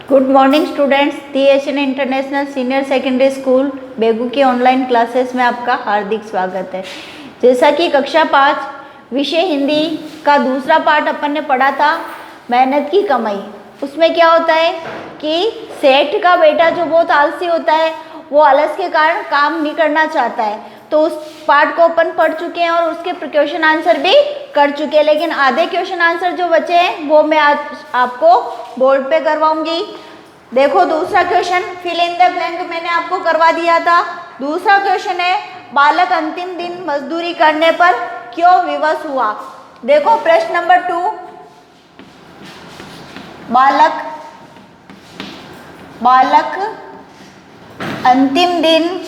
Good morning students. THN international senior secondary school Begu की online classes में आपका हार्दिक स्वागत है। जैसा कि कक्षा 5 विषय हिंदी का दूसरा पार्ट अपन ने पढ़ा था, मेहनत की कमाई। उसमें क्या होता है कि सेठ का बेटा जो बहुत आलसी होता है वो आलस के कारण काम नहीं करना चाहता है, तो उस पार्ट को अपन पढ़ चुके हैं और उसके क्वेश्चन आंसर भी कर चुके हैं। लेकिन आधे क्वेश्चन आंसर जो बचे हैं वो मैं आज आपको बोर्ड पे करवाऊंगी। देखो दूसरा question fill in the blank मैंने आपको करवा दिया था। दूसरा क्वेश्चन है बालक अंतिम दिन मजदूरी करने पर क्यों विवश हुआ। देखो प्रश्न नंबर 2, बालक अंतिम दिन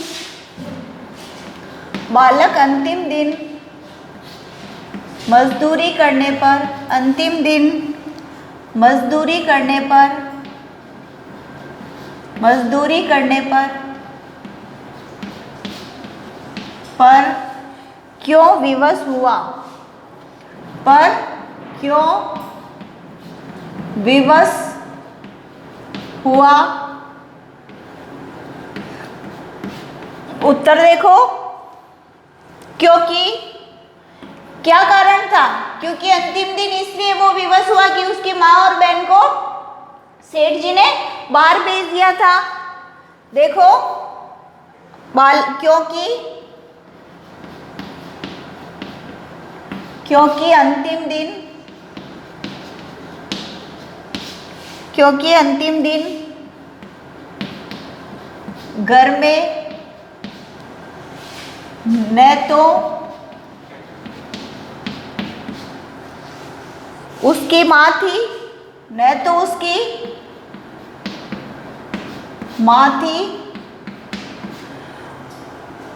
मजदूरी करने पर क्यों विवश हुआ। उत्तर देखो, क्योंकि क्या कारण था, क्योंकि अंतिम दिन इसलिए वो विवश हुआ कि उसकी माँ और बहन को सेठ जी ने बाहर भेज दिया था। देखो क्योंकि अंतिम दिन घर में न तो उसकी माँ थी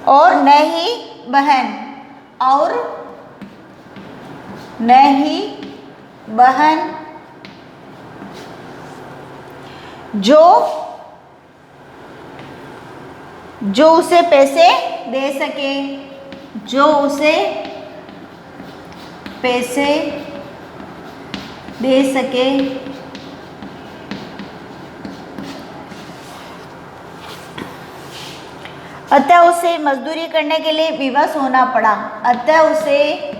और न ही बहन जो उसे पैसे दे सके। अतः उसे मजदूरी करने के लिए विवश होना पड़ा। अतः उसे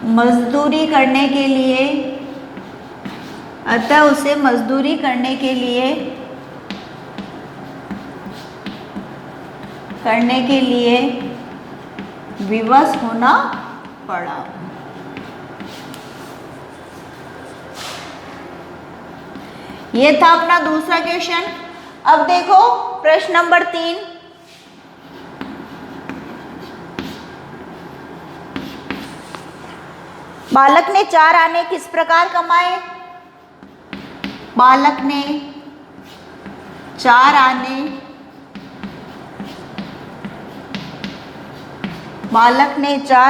मजदूरी करने के लिए विवश होना पड़ा। ये था अपना दूसरा क्वेश्चन। अब देखो प्रश्न नंबर 3, बालक ने 4 आने किस प्रकार कमाए। बालक ने 4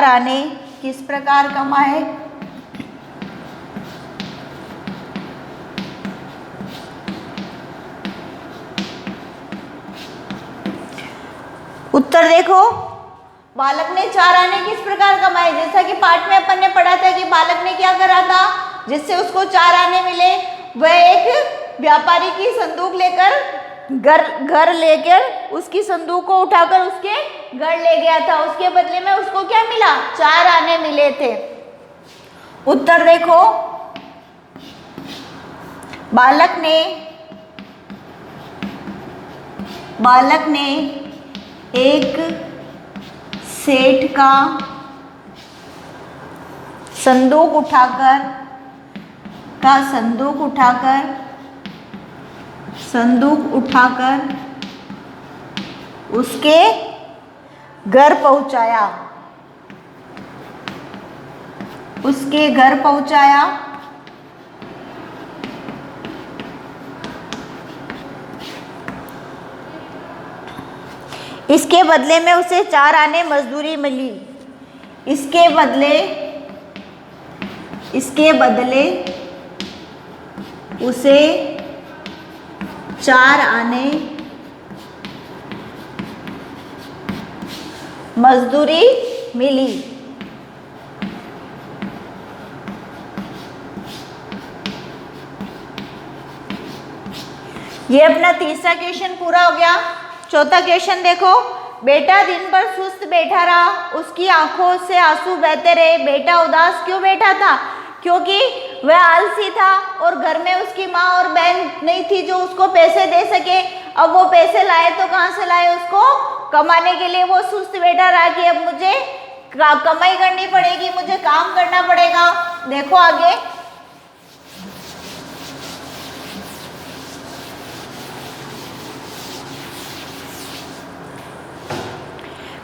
आने किस प्रकार कमाए। उत्तर देखो, बालक ने 4 आने किस प्रकार कमाए। जैसा कि पाठ में अपन ने पढ़ा था कि बालक ने क्या करा था, जिससे उसको 4 आने मिले, वह एक व्यापारी की संदूक लेकर घर लेकर उसकी संदूक को उठाकर उसके घर ले गया था। उसके बदले में उसको क्या मिला, 4 आने मिले थे। उत्तर देखो, बालक ने एक सेठ का संदूक उठाकर उसके घर पहुंचाया। इसके बदले में उसे 4 आने मजदूरी मिली। इसके बदले उसे 4 आने मजदूरी मिली। ये अपना तीसरा क्वेश्चन पूरा हो गया। चौथा क्वेश्चन देखो, बेटा दिन भर सुस्त बैठा रहा, उसकी आंखों से आंसू बहते रहे। बेटा उदास क्यों बैठा था? क्योंकि वह आलसी था और घर में उसकी माँ और बहन नहीं थी जो उसको पैसे दे सके। अब वो पैसे लाए तो कहाँ से लाए? उसको कमाने के लिए वो सुस्त बैठा रहा कि अब मुझे कमाई करनी पड़ेगी, मुझे काम करना पड़ेगा। देखो आगे,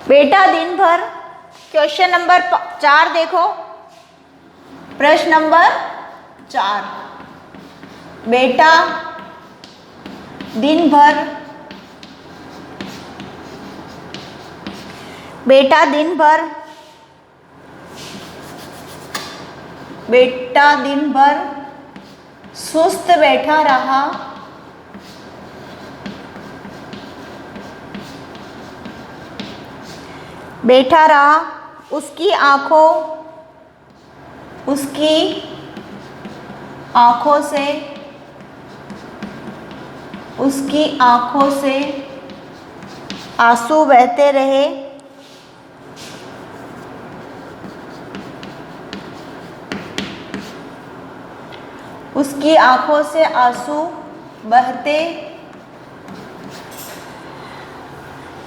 बेटा दिन भर, क्वेश्चन नंबर 4 देखो, प्रश्न नंबर 4, बेटा दिन भर, बेटा दिन भर, बेटा दिन भर सुस्त बैठा रहा, बैठा रहा, उसकी आंखों से आंसू बहते रहे। उसकी आंखों से आंसू बहते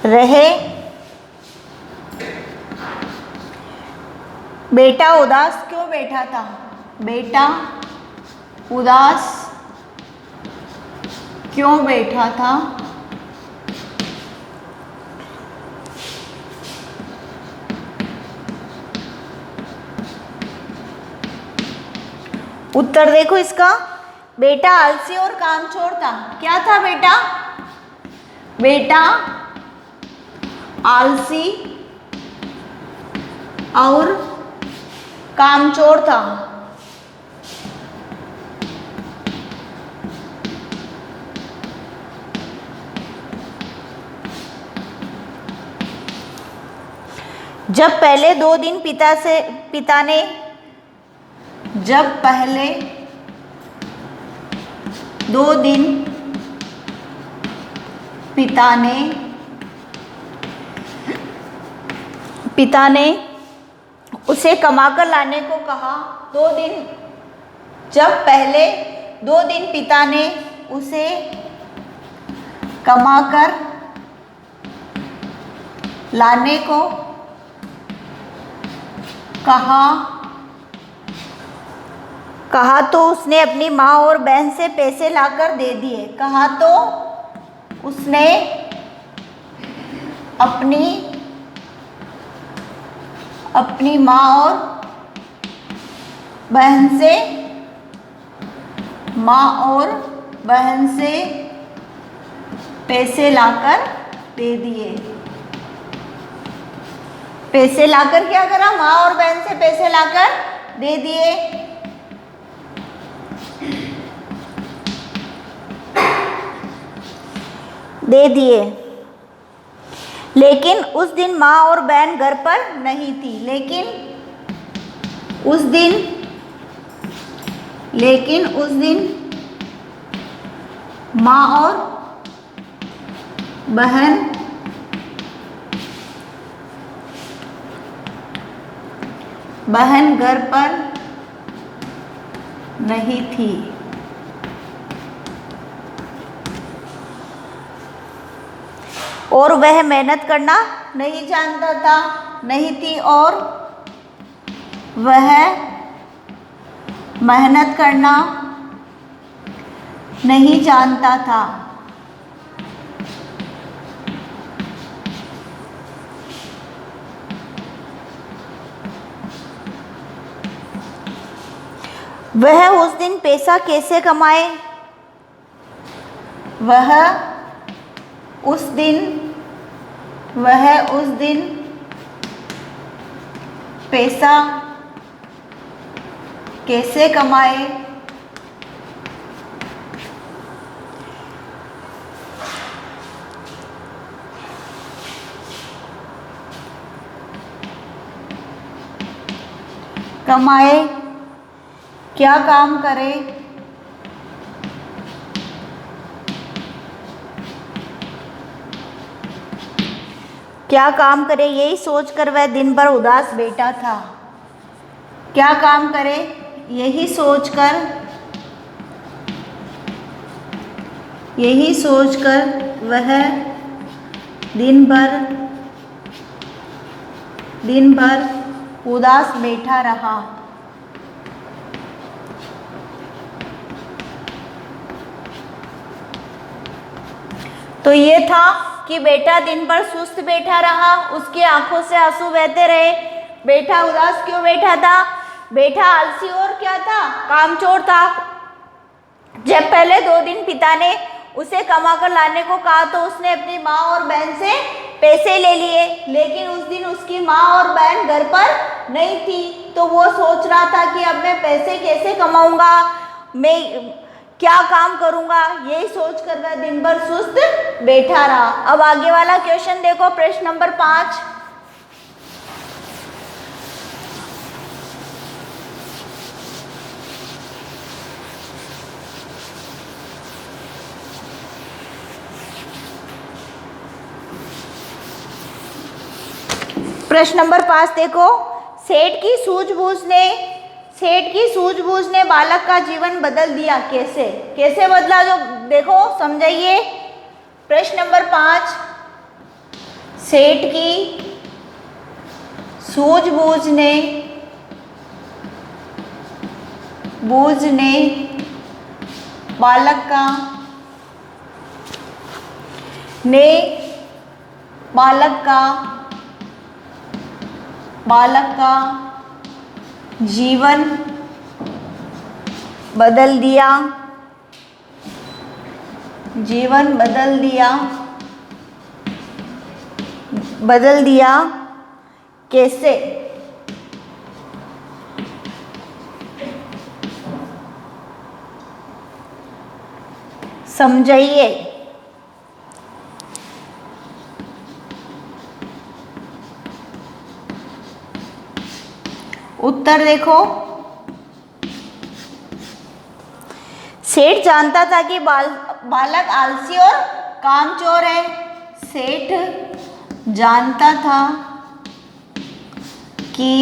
रहे। बेटा उदास क्यों बैठा था? बेटा उदास क्यों बैठा था? उत्तर देखो इसका, बेटा आलसी और कामचोर था। क्या था बेटा? बेटा आलसी और कामचोर था। जब पहले 2 दिन पिता ने जब पहले 2 दिन पिता ने उसे कमाकर लाने को कहा। 2 दिन, जब पहले 2 दिन पिता ने उसे कमाकर लाने को कहा तो उसने अपनी माँ और बहन से पैसे लाकर दे दिए। कहा तो उसने अपनी माँ और बहन से पैसे लाकर दे दिए। पैसे लाकर क्या करा? माँ और बहन से पैसे लाकर दे दिए। लेकिन उस दिन माँ और बहन घर पर नहीं थी। लेकिन उस दिन माँ और बहन घर पर नहीं थी। और वह मेहनत करना नहीं जानता था, नहीं थी और वह मेहनत करना नहीं जानता था। वह उस दिन पैसा कैसे कमाए? वह उस दिन पैसा कैसे कमाए? क्या काम करे? क्या काम करे यही सोचकर वह दिन भर उदास बैठा था। क्या काम करे यही सोचकर वह दिन भर उदास बैठा रहा। तो ये था कि बेटा दिन भर सुस्त बैठा रहा, उसकी आंखों से आंसू बहते रहे। बेटा उदास क्यों बैठा था? बेटा आलसी और क्या था? कामचोर था। जब पहले 2 दिन पिता ने उसे कमा कर लाने को कहा तो उसने अपनी माँ और बहन से पैसे ले लिए, लेकिन उस दिन उसकी माँ और बहन घर पर नहीं थी। तो वो सोच रहा था कि अब मैं पैसे कैसे कमाऊंगा, मैं क्या काम करूंगा, यही सोचकर वह दिन भर सुस्त बैठा रहा। अब आगे वाला क्वेश्चन देखो, प्रश्न नंबर 5। प्रश्न नंबर 5 देखो, सेठ की सूझबूझ ने बालक का जीवन बदल दिया। कैसे बदला, जो देखो समझाइए। प्रश्न नंबर 5, सेठ की सूझबूझ ने बालक का जीवन बदल दिया। कैसे? समझाइए। उत्तर देखो, सेठ जानता था कि बालक आलसी और कामचोर है। सेठ जानता था कि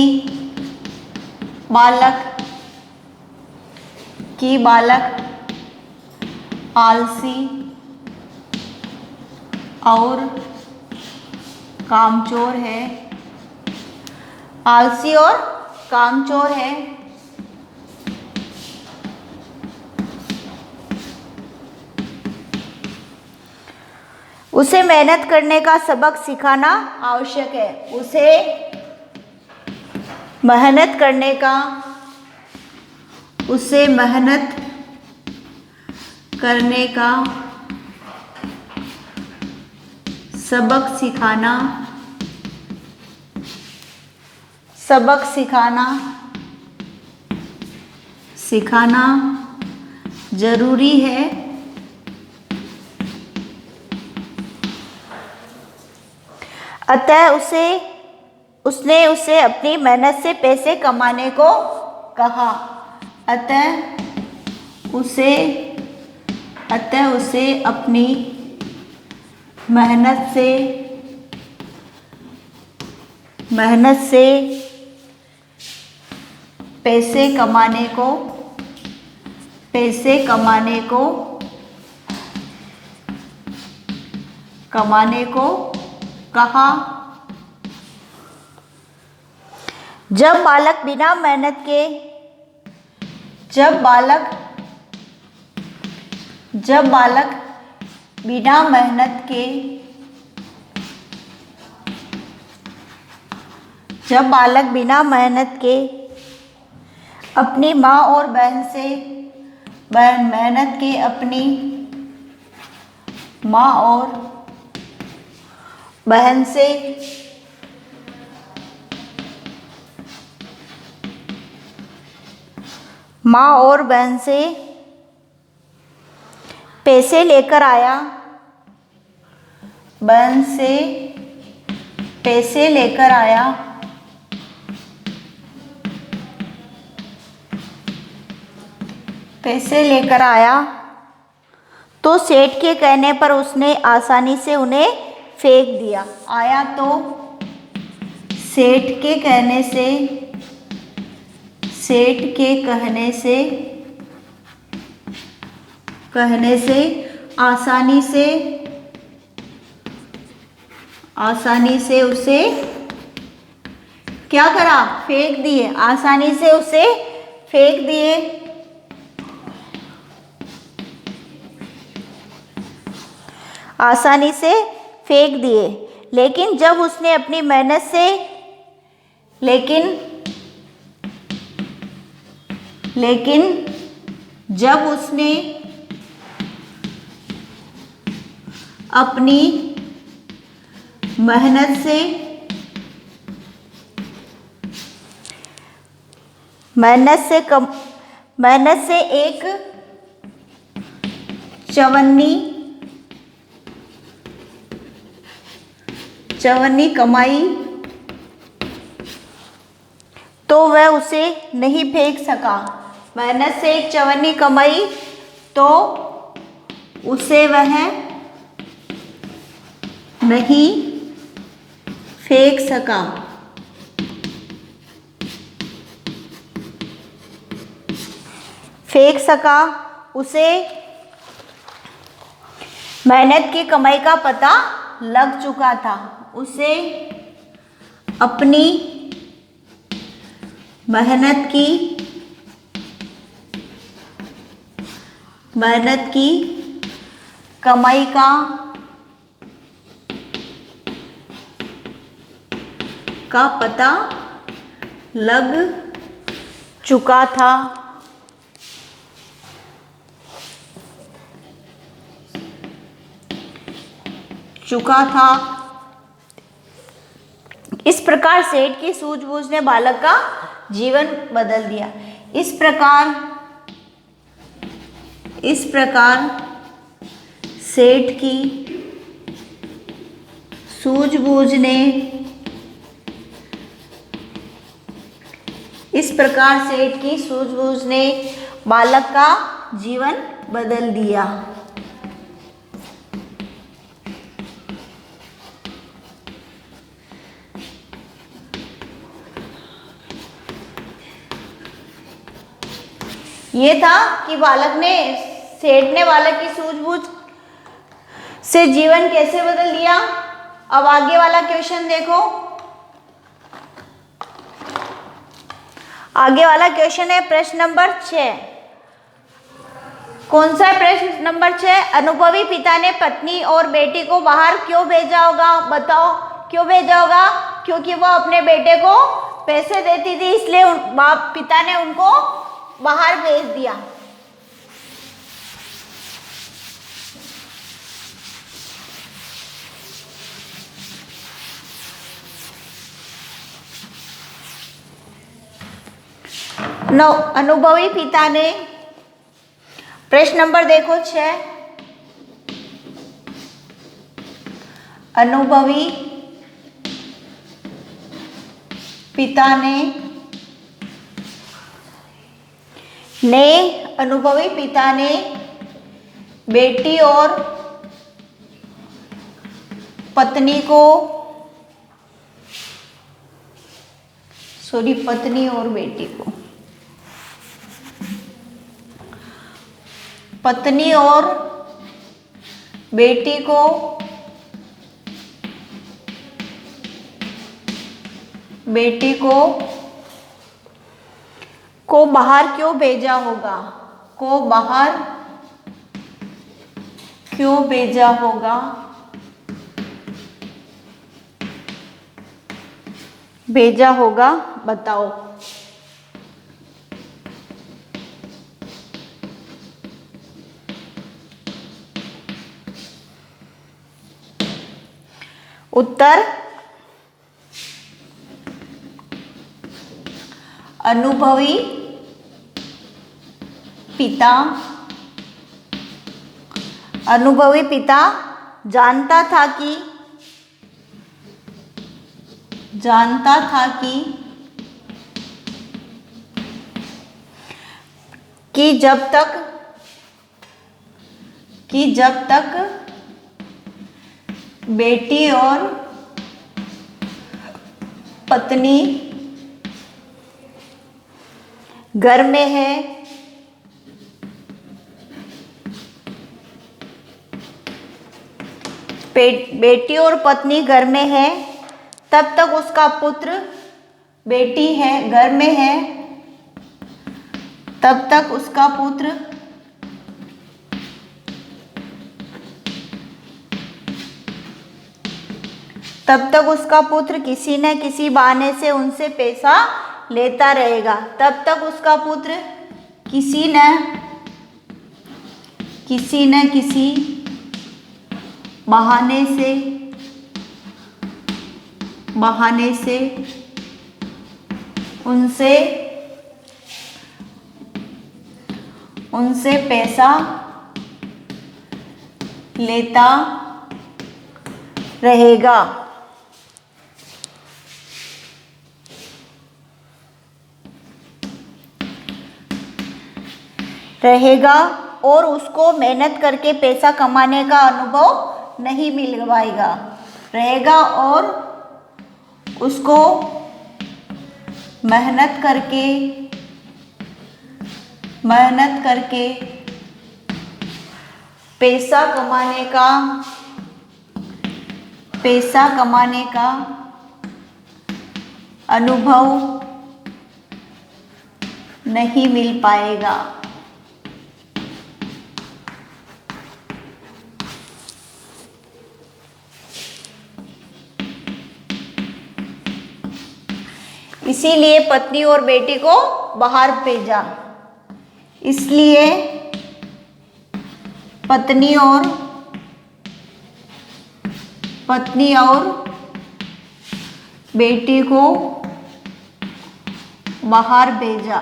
बालक आलसी और कामचोर है। उसे मेहनत करने का सबक सिखाना आवश्यक है। मेहनत करने का सबक सिखाना जरूरी है। अतः उसने उसे अपनी मेहनत से पैसे कमाने को कहा। अतः उसे अपनी मेहनत से पैसे कमाने को कहा। जब बालक बिना मेहनत के अपनी माँ और बहन से पैसे लेकर आया, तो सेठ के कहने पर उसने आसानी से उन्हें फेंक दिया। आया तो सेठ के कहने से, सेठ के कहने से आसानी से उसे क्या करा, फेंक दिए, आसानी से उसे फेंक दिए। आसानी से फेंक दिए। लेकिन जब उसने अपनी मेहनत से, लेकिन जब उसने अपनी मेहनत से एक चवन्नी कमाई तो वह उसे नहीं फेंक सका। मेहनत से एक चवन्नी कमाई तो उसे वह नहीं फेंक सका। उसे मेहनत की कमाई का पता लग चुका था। उसे अपनी मेहनत की कमाई का पता लग चुका था। इस प्रकार सेठ की सूझबूझ ने बालक का जीवन बदल दिया। इस प्रकार सेठ की सूझबूझ ने बालक का जीवन बदल दिया। ये था कि सेठ ने बालक की सूझबूझ से जीवन कैसे बदल दिया। अब आगे वाला क्वेश्चन देखो। आगे वाला क्वेश्चन है प्रश्न नंबर 6। कौन सा है प्रश्न नंबर 6? अनुभवी पिता ने पत्नी और बेटी को बाहर क्यों भेजा होगा? बताओ क्यों भेजा होगा? क्योंकि वो अपने बेटे को पैसे देती थी, इसलिए पिता ने उनको बाहर भेज दिया। अनुभवी पिता ने, प्रश्न नंबर देखो 6। अनुभवी पिता ने बेटी और पत्नी को बेटी को बाहर क्यों भेजा होगा? भेजा होगा बताओ। उत्तर अनुभवी पिता जानता था कि जब तक बेटी और पत्नी घर में है, बेटी और पत्नी घर में है, तब तक उसका पुत्र, बेटी है घर में है, तब तक उसका पुत्र किसी न किसी बहाने से उनसे पैसा लेता रहेगा। तब तक उसका पुत्र किसी न किसी बहाने से उनसे पैसा लेता रहेगा। और उसको मेहनत करके पैसा कमाने का अनुभव नहीं मिल पाएगा। रहेगा और उसको मेहनत करके पैसा कमाने का अनुभव नहीं मिल पाएगा। इसीलिए पत्नी और बेटी को बाहर भेजा। इसलिए पत्नी और बेटी को बाहर भेजा।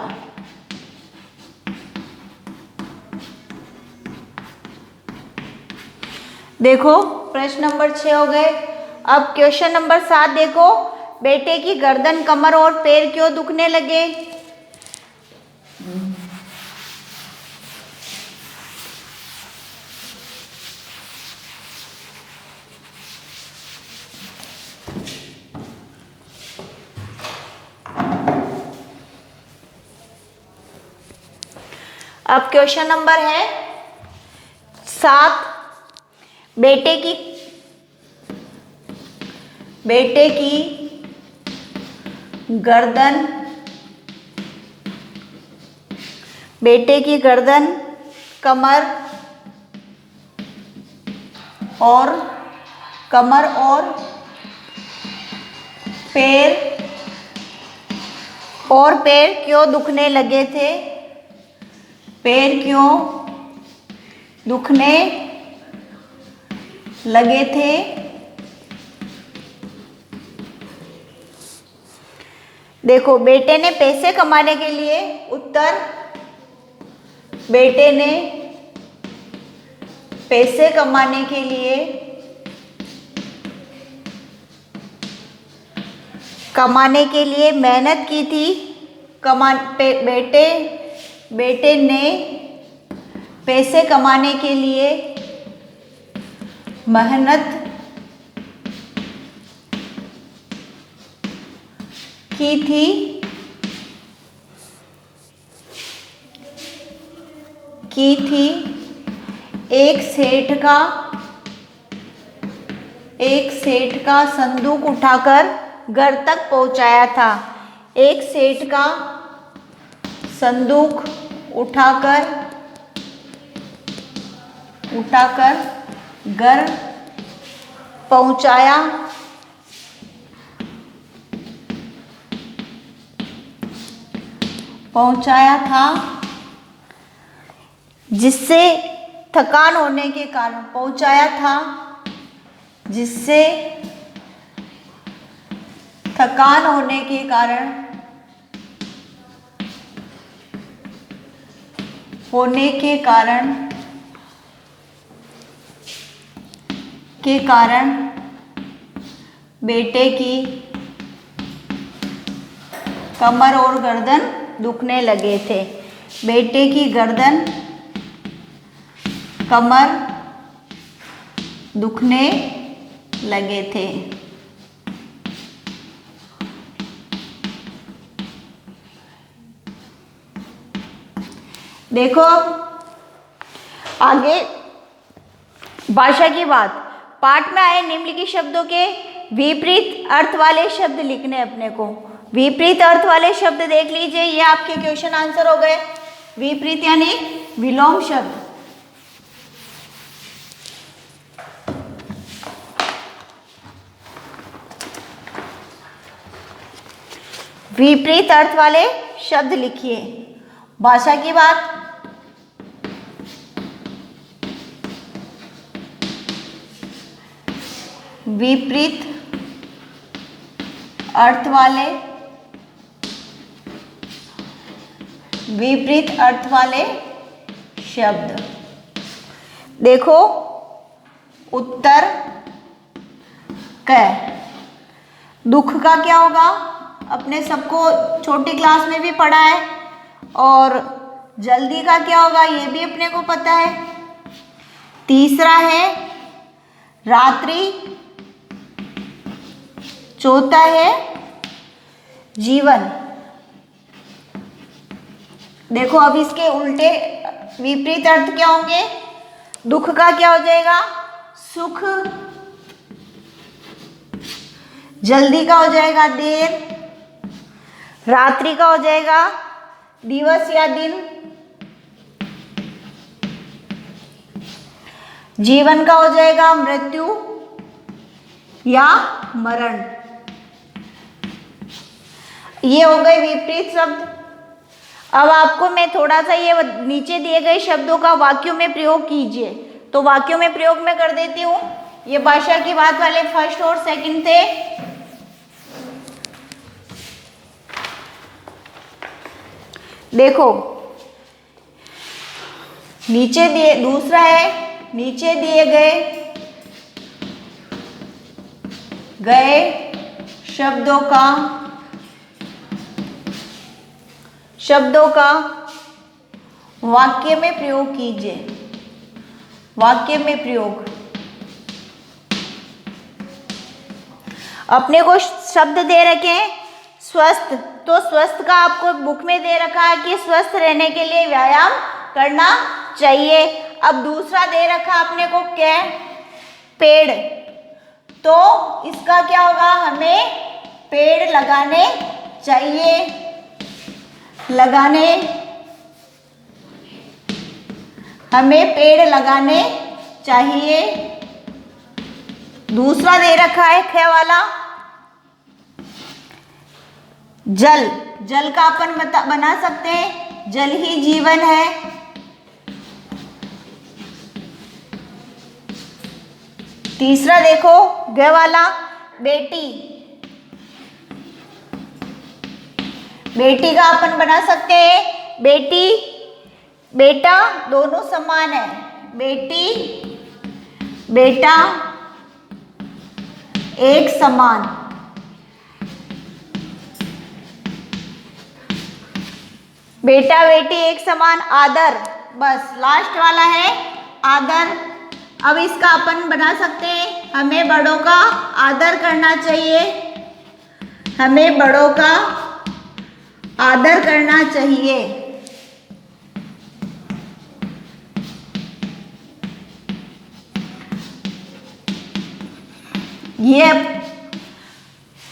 देखो प्रश्न नंबर 6 हो गए। अब क्वेश्चन नंबर 7 देखो। बेटे की गर्दन, कमर और पैर क्यों दुखने लगे? अब क्वेश्चन नंबर है 7। बेटे की गर्दन, कमर और पैर क्यों दुखने लगे थे? पैर क्यों दुखने लगे थे? देखो बेटे ने पैसे कमाने के लिए, उत्तर बेटे ने पैसे कमाने के लिए मेहनत की थी। बेटे ने पैसे कमाने के लिए मेहनत की थी। एक सेठ का संदूक उठाकर घर तक पहुंचाया था। एक सेठ का संदूक उठाकर घर पहुंचाया था, जिससे थकान होने के कारण बेटे की कमर और गर्दन दुखने लगे थे। बेटे की गर्दन, कमर दुखने लगे थे। देखो आगे भाषा की बात, पाठ में आए निम्नलिखित शब्दों के विपरीत अर्थ वाले शब्द लिखने अपने को। विपरीत अर्थ वाले शब्द देख लीजिए, ये आपके क्वेश्चन आंसर हो गए। विपरीत यानी विलोम शब्द। विपरीत अर्थ वाले शब्द लिखिए। भाषा की बात, विपरीत अर्थ वाले, विपरीत अर्थ वाले शब्द। देखो उत्तर क, दुख का क्या होगा, अपने सबको छोटी क्लास में भी पढ़ा है। और जल्दी का क्या होगा, ये भी अपने को पता है। तीसरा है रात्रि, चौथा है जीवन। देखो अब इसके उल्टे विपरीत अर्थ क्या होंगे, दुख का क्या हो जाएगा, सुख, जल्दी का हो जाएगा देर, रात्रि का हो जाएगा दिवस या दिन, जीवन का हो जाएगा मृत्यु या मरण। ये हो गए विपरीत शब्द। अब आपको मैं थोड़ा सा ये नीचे दिए गए शब्दों का वाक्यों में प्रयोग कीजिए, तो वाक्यों में प्रयोग में कर देती हूँ। ये भाषा की बात वाले फर्स्ट और सेकंड थे। देखो नीचे दिए, दूसरा है नीचे दिए गए शब्दों का वाक्य में प्रयोग कीजिए। वाक्य में प्रयोग, अपने को शब्द दे रखे हैं स्वस्थ, तो स्वस्थ का आपको बुक में दे रखा है कि स्वस्थ रहने के लिए व्यायाम करना चाहिए। अब दूसरा दे रखा अपने को क्या, पेड़, तो इसका क्या होगा, हमें पेड़ लगाने चाहिए, हमें पेड़ लगाने चाहिए। दूसरा दे रखा है ख वाला, जल, जल का अपन बना सकते हैं जल ही जीवन है। तीसरा देखो ग वाला, बेटी, बेटी का अपन बना सकते हैं बेटी बेटा दोनों समान है, बेटी बेटा एक समान। बेटा बेटी एक समान, आदर, बस लास्ट वाला है आदर। अब इसका अपन बना सकते हैं हमें बड़ों का आदर करना चाहिए, हमें बड़ों का आदर करना चाहिए।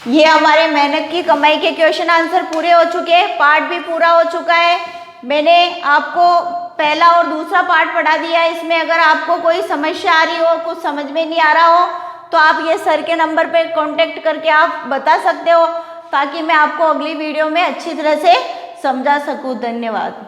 ये हमारे मेहनत की कमाई के क्वेश्चन आंसर पूरे हो चुके हैं, पार्ट भी पूरा हो चुका है। मैंने आपको पहला और दूसरा पार्ट पढ़ा दिया है। इसमें अगर आपको कोई समस्या आ रही हो, कुछ समझ में नहीं आ रहा हो, तो आप ये सर के नंबर पे कांटेक्ट करके आप बता सकते हो, ताकि मैं आपको अगली वीडियो में अच्छी तरह से समझा सकूं। धन्यवाद।